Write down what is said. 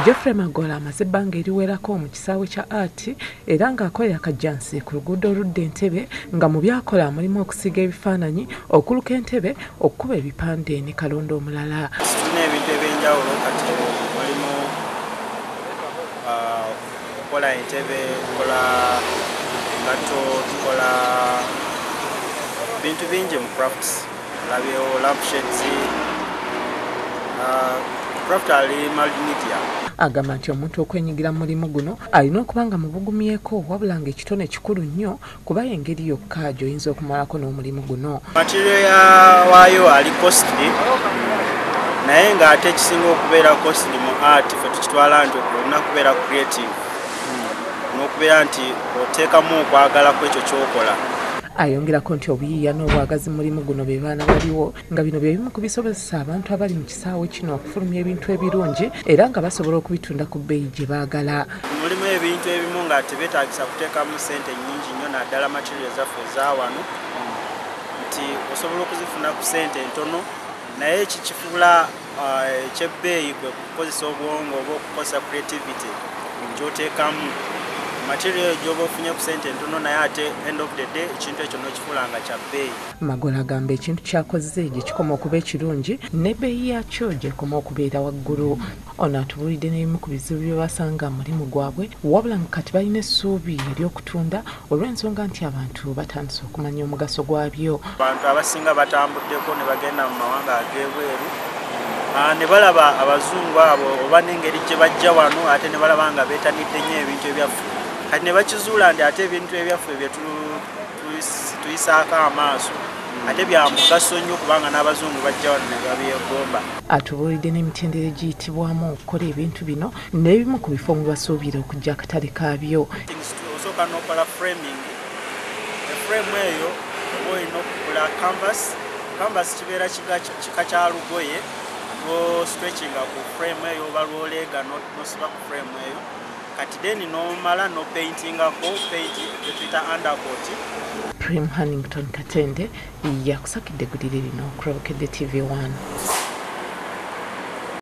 Jeffrey Magola amaze ebbanga eriwerako mu kisaawe kya Art era ng'akolera Kajjansi ku luguudo oludda Entebbe nga mu byakola mulimu okusiga ebifaananyi, okuluka entebe, okukuba ebipande ne kalonda omulala. Tulina ebintu eby'enjawulo kati mulimu okukola entebe, tukola engatto, tukola bintu bingi mu crafts. Labyo lampshades, craft ali multimedia. Agamba nti omuntu okwenyigira mu mulimu guno alina okuba nga mubugumyeko wabula ng'ekitone kikulu nnyo kuba engeri yokka gy'oyinza okumalako n'omulimu guno. Material waayo ali costly naye ng'ate ekisinga okubeera costly mu art ffe tukitwala nti olina kubeera creative n'okubeera nti oteekamu okwagala kw'ekyo ky'okola. Ayongerako nti obuyiiya n'obwagazi mu mulimu guno bye baana baliwo nga bino bye bimu ku bisobozesa abantu abali mu kisaawe kino okufulumya ebintu ebirungi era nga basobola okubitunda ku bbeeyi gye baagala. Mulimu ebintu ebimu nga tebeetaagisa kuteekamu ssente nnyingi nnyo naddala material zaffe eza wano nti osobola okuzifuna ku ssente ntono naye kikifuula ekyebbeeyi kwe kukozesa obwongo oba okukozesa creativity gy'oteekamu material gy'oba ofunye ku ssente ntono naye ate end of the day ekintu ekyo n'okifuula nga kya bbeeyi. Magola agamba ekintu kyakoze gye kikoma okuba ekirungi n'ebbeeyi yaakyo gy'ekoma okubeera waggulu. Ono atubuulidde n'ebimu ku bizibu bye basanga mulimu gwabwe wabula nga kati balina essuubi ery'okutunda olw'ensonga nti abantu batandise okumanya omugaso gwabyo. Abantu abasinga batambuddeko ne bagenda mu mawanga ag'ebweru ne balaba abazungu abo oba n'engeri gye bajja wano ate ne balaba nga beetanidde nnyo ebintu ebyaffe. Kati ne bakizuula nti ate ebintu ebyaffe bye tuyisaako amaaso ate bya mugaso nnyo kubanga n'abazungu bajja wano ne babyegomba. Atubuulidde n'emitendera egiyitibwamu okukola ebintu bino n'ebimu ku bifo mwe basuubira okujja akatale kaabyo. Osooka n'okola framing. Eframe eyo oba olina okugula canvas kibeera kika kya lugoye stretchinga ku frame eyo oba lwoleega n'osiba ku frame eyo kati then n'omala n'opaintingako paint etuyita undercoat. Prim Hannington Katende yakusakidde eggulire lino ku Bukedde TV 1.